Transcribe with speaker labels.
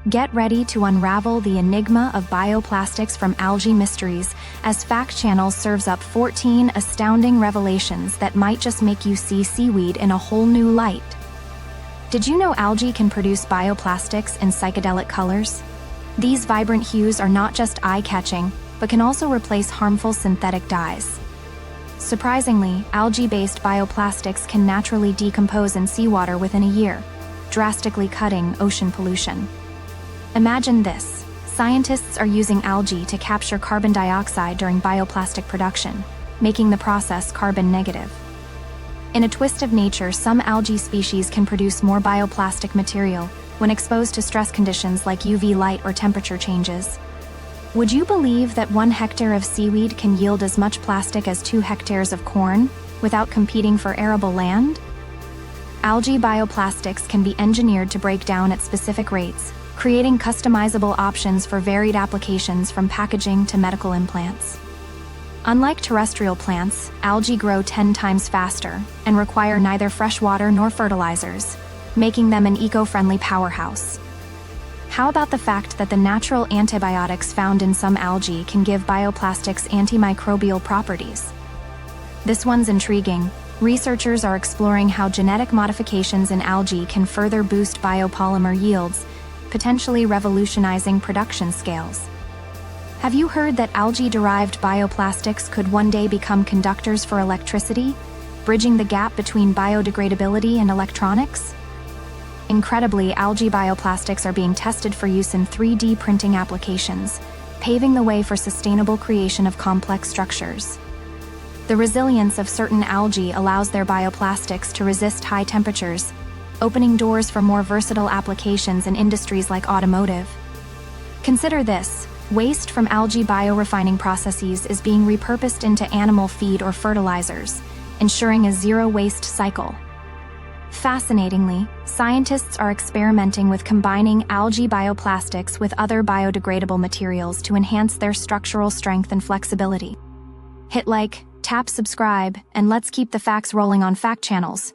Speaker 1: Get ready to unravel the enigma of bioplastics from Algae Mysteries as Fact Channel serves up 14 astounding revelations that might just make you see seaweed in a whole new light. Did you know algae can produce bioplastics in psychedelic colors? These vibrant hues are not just eye-catching, but can also replace harmful synthetic dyes. Surprisingly, algae-based bioplastics can naturally decompose in seawater within a year, drastically cutting ocean pollution. Imagine this: scientists are using algae to capture carbon dioxide during bioplastic production, making the process carbon negative. In a twist of nature, some algae species can produce more bioplastic material when exposed to stress conditions like UV light or temperature changes. Would you believe that 1 hectare of seaweed can yield as much plastic as 2 hectares of corn without competing for arable land? Algae bioplastics can be engineered to break down at specific rates, creating customizable options for varied applications from packaging to medical implants. Unlike terrestrial plants, algae grow 10 times faster and require neither fresh water nor fertilizers, making them an eco-friendly powerhouse. How about the fact that the natural antibiotics found in some algae can give bioplastics antimicrobial properties? This one's intriguing. Researchers are exploring how genetic modifications in algae can further boost biopolymer yields, potentially revolutionizing production scales. Have you heard that algae-derived bioplastics could one day become conductors for electricity, bridging the gap between biodegradability and electronics? Incredibly, algae bioplastics are being tested for use in 3D printing applications, paving the way for sustainable creation of complex structures. The resilience of certain algae allows their bioplastics to resist high temperatures, opening doors for more versatile applications in industries like automotive. Consider this: waste from algae biorefining processes is being repurposed into animal feed or fertilizers, ensuring a zero-waste cycle. Fascinatingly, scientists are experimenting with combining algae bioplastics with other biodegradable materials to enhance their structural strength and flexibility. Hit like, tap subscribe, and let's keep the facts rolling on Fact Channels.